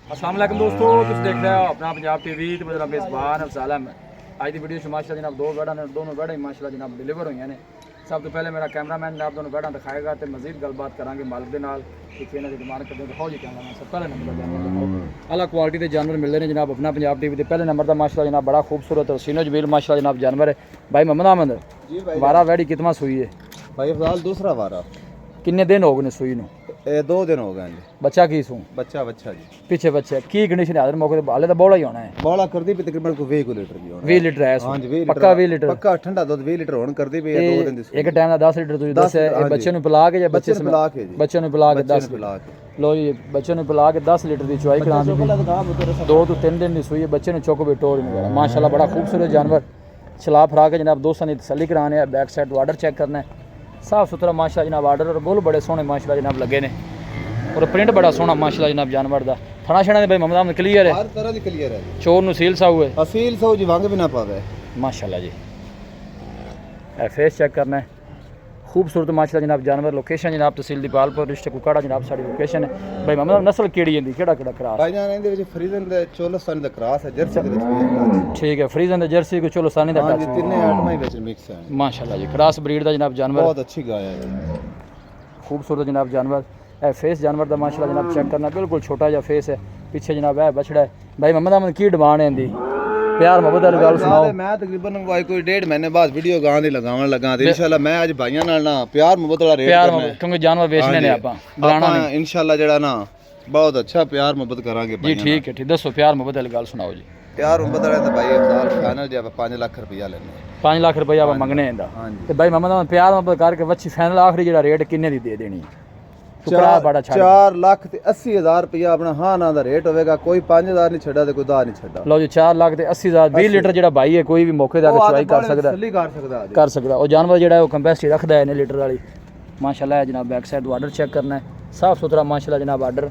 अस्सलाम वालेकुम दोस्तों, तुम देख रहे हो अपना पंजाब टीवी। तो मेरा मेज़बान अफज़ाल है। आज की वीडियो माशाल्लाह जनाब दो बैठा ने, दोनों बैठा ही माशाल्लाह जनाब डिलीवर हुई ने। सब तो पहले मेरा कैमरामैन जनाब दोनों बैठा दिखाएगा तो मजीद गलबात करांगे मालिक के नाल कि इन्होंने डिमांड करते हैं। दिखाओ जी कैमरामैन सब पहले नंबर का जानवर अलग क्वालिटी के जानवर मिल रहे हैं जनाब अपना पंजाब टीवी के पहले नंबर का माशाल्लाह जनाब बड़ा खूबसूरत और सीनो जबील माशाल्लाह जनाब जानवर है। भाई मोहम्मद अहमद जी भाई वारा वैडी कितना सुई है भाई अफजाल दूसरा वारा किन्ने दिन हो गए सुई नू? 2 दिन हो गए जी। बच्चा की सू बच्चा जी पीछे बच्चा की कंडीशन है? मौके हाले तो बौला ही होना है। बौला कर दी भी तकरीबन को 20 लीटर भी होना 20 लीटर है। हां जी 20 लीटर पक्का 20 लीटर पक्का ठंडा दूध 20 लीटर होन कर दी भी 2 दिन दी एक टाइम दा 10 लीटर दूध दस है। बच्चे नु पिला के या बच्चे से पिला के जी बच्चे नु पिला के 10 पिला के लो जी बच्चे नु पिला के 10 लीटर दी चुआई करा दी। 2 तो 3 दिन दी सुई है। बच्चे नु चोको बेटोर नहीं माशाल्लाह बड़ा खूबसूरत जानवर चला फरा के जनाब दोस्तों ने तसल्ली कराने है। बैक साइड ऑर्डर चेक करना है साफ सुथरा माशाल्लाह जनाब ऑर्डर और बुल बड़े सोहने माशाल्लाह जनाब लगे ने और प्रिंट बड़ा सोहना माशाल्लाह जनाब जानवर दा। थना छना दे भाई मोहम्मद अहमद क्लियर है, हर तरह दी क्लियर है। चोर नु सील सा हुए असील सो जी वांग भी ना पावे माशाल्लाह जी। फेस चेक करना है खूबसूरत माशाल्लाह जनाब जानवर। लोकेशन जनाब तहसील दीपालपुर डिस्ट्रिक्ट कुकाड़ा जनाब साड़ी लोकेशन है। भाई मोहम्मद नस्ल केड़ी है केड़ा केड़ा क्रास? भाई जान इहदे विच फ्रीजन दे चोलस्तानी दा क्रास है जर्सी दे विच भी ठीक है। फ्रीजन दे जर्सी को चोलस्तानी दा हां जी तीने आठवां ही विच मिक्स है माशाल्लाह जी। क्रास ब्रीड दा जनाब जानवर बहुत अच्छी गाय है खूबसूरत जनाब जानवर। ए फेस जानवर दा माशाल्लाह जनाब चेक करना बिल्कुल छोटा जा फेस है। पीछे जनाब है बछड़ा है। भाई मोहम्मद अहमद की डिमांड है इंदी प्यार मोहब्बत वाली गल सुनाओ। मैं तकरीबन भाई कोई 1.5 महीने बाद वीडियो गां दी लगावन लगा ते इंशाल्लाह मैं आज भाइयां नाल ना प्यार मोहब्बत वाला रेट प्यार करना है क्योंकि जानवर बेचने ने आपा बुलाना नहीं इंशाल्लाह जेड़ा ना बहुत अच्छा प्यार मोहब्बत करांगे जी। ठीक है ठीक दसो प्यार मोहब्बत वाली गल सुनाओ जी। प्यार मोहब्बत वाला तो भाई अफजाल फाइनल जे 5 लाख रुपया लेने 5 लाख रुपया आप मंगने इंदा हां जी। ते भाई मोहम्मद अहमद प्यार मोहब्बत करके वच्ची फाइनल आखिरी जेड़ा रेट किन्ने दी दे देनी? 4 लाख ते 80 हज़ार रुपया अपना हाँ ना दा रेट होवेगा। कोई 5000 नहीं छड़ा ते कोई 10 नहीं छड़ा। लो जी 4 लाख ते 80 हज़ार 20 लीटर जेड़ा भाई है कोई भी मौके दा चुआई कर सकदा और जानवर जेड़ा है वो कैपेसिटी रखदा है 9 लीटर वाली माशाल्लाह है जनाब। बैक साइड ऑर्डर चेक करना है साफ सुथरा माशाल्लाह जनाब ऑर्डर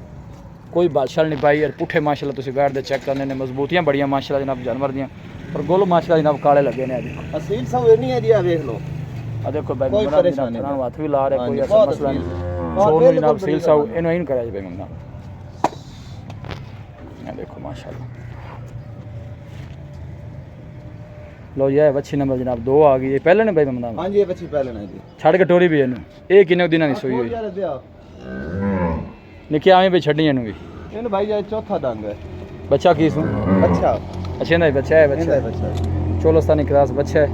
कोई बादशाह नहीं पाई और पुठे माशाल्लाह तुसीं बैठ दे चेक करने ने मजबूतियां बड़ियां माशाल्लाह जनाब जानवर दियां और गोल माशाल्लाह जनाब काले लगे ने। देखो असील सब नहीं है जी आ देख लो आ देखो भाई जनाब हाथ भी ला रहा कोई ऐसा मसला नहीं। छोड़ जनाब सील साउ इनो इन कराया भाई मंगना ये देखो माशाल्लाह। लो ये बच्ची नंबर जनाब 2 आ गई। ये पहले ने भाई मंगना? हां जी ये बच्ची पहले ने जी छड़ के टोरी भी इनु ए किने दिना नहीं सोई हुई निके आवे पे छड्डी इनु भी इन भाई ये चौथा डंग है। बच्चा की सु अच्छा अच्छे ना बच्चा है बच्चा चोलस्तानी क्रास बच्चा है।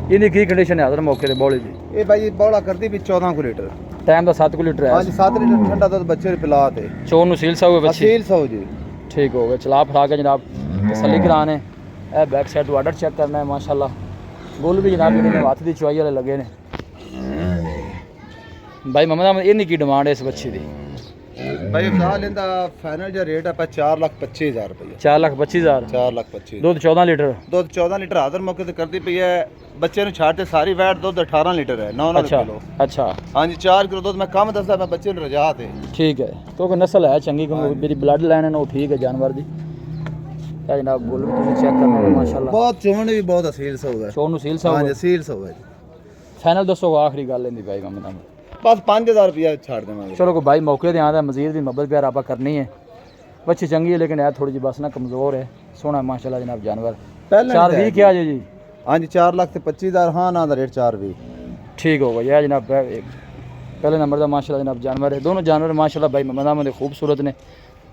इनकी की कंडीशन है हजर मौके ते बौले जी? ये भाई बौला कर दी भी 14 को लीटर टाइम दा 7 लीटर है। हां जी 7 लीटर ठंडा दूध बच्चे पिला ते चोर नु सील सा हुए बच्ची असील सो जी ठीक हो गया। चला फरा के जनाब तसल्ली कराने ए बैक साइड ऑर्डर चेक करना है माशाल्लाह। गोल भी जनाब इन्हें हाथ दी चुआई वाले लगे ने। भाई मोहम्मद अहमद इन्नी की डिमांड है इस बच्चे दी? भाई अफजाल इंदा फाइनल जो रेट है 4,25,000 रुपया 4,25,000 4,25,000 दूध 14 लीटर दूध 14 लीटर हाजिर मौके ते करती पई है। बच्चे नु छाड़ते सारी वैट दूध 18 लीटर है 9 किलो। अच्छा हां जी 4 किलो दूध मैं कम दसदा मैं बच्चे नु रजा ते ठीक है क्योंकि नस्ल है चंगी क्योंकि मेरी ब्लड लाइन है ना वो ठीक है जानवर दी। जनाब गोल भी तुम चेक करना है माशाल्लाह बहुत चोण भी बहुत असील सा होगा। चोण नु सील सा हां जी असील सा होगा। फाइनल दसो आखिरी गल लेंदी भाई मोहम्मद अहमद बस 5000 रुपया छाड़ देवांगे। चलो कोई भाई मौके ते आंदा मजीद भी मोहब्बत प्यार आपा करनी है। बच्ची चंगी है लेकिन है थोड़ी जी बस ना कमजोर है। सोना माशाल्लाह जनाब जानवर पहले 420 क्या जी? हां जी 4,25,000 हां ना दा रेट 420 ठीक होगा यह जनाब पहले नंबर का माशाल्लाह जनाब जानवर है। दोनों जानवर माशाल्लाह भाई मोहम्मद अहमद खूबसूरत ने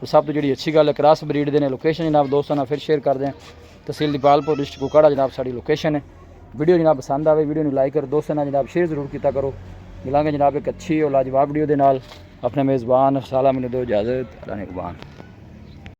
और सब तो जी अच्छी गल है क्रास ब्रीड दे ने। लोकेशन जनाब दोस्तों फिर शेयर कर दें तहसील दीपालपुर डिस्ट्रिक्ट कुकाड़ा जनाब साड़ी लोकेशन है। वीडियो जनाब पसंद आए वीडियो लाइक करो दोस्तों ने जनाब शेयर जरूर किया करो। मिलांगे जनाब एक अच्छी और लाजवाब वीडियो के नाल। अपने मेज़बान साला मैंने दो इजाज़त अल्लाह ने कुर्बान।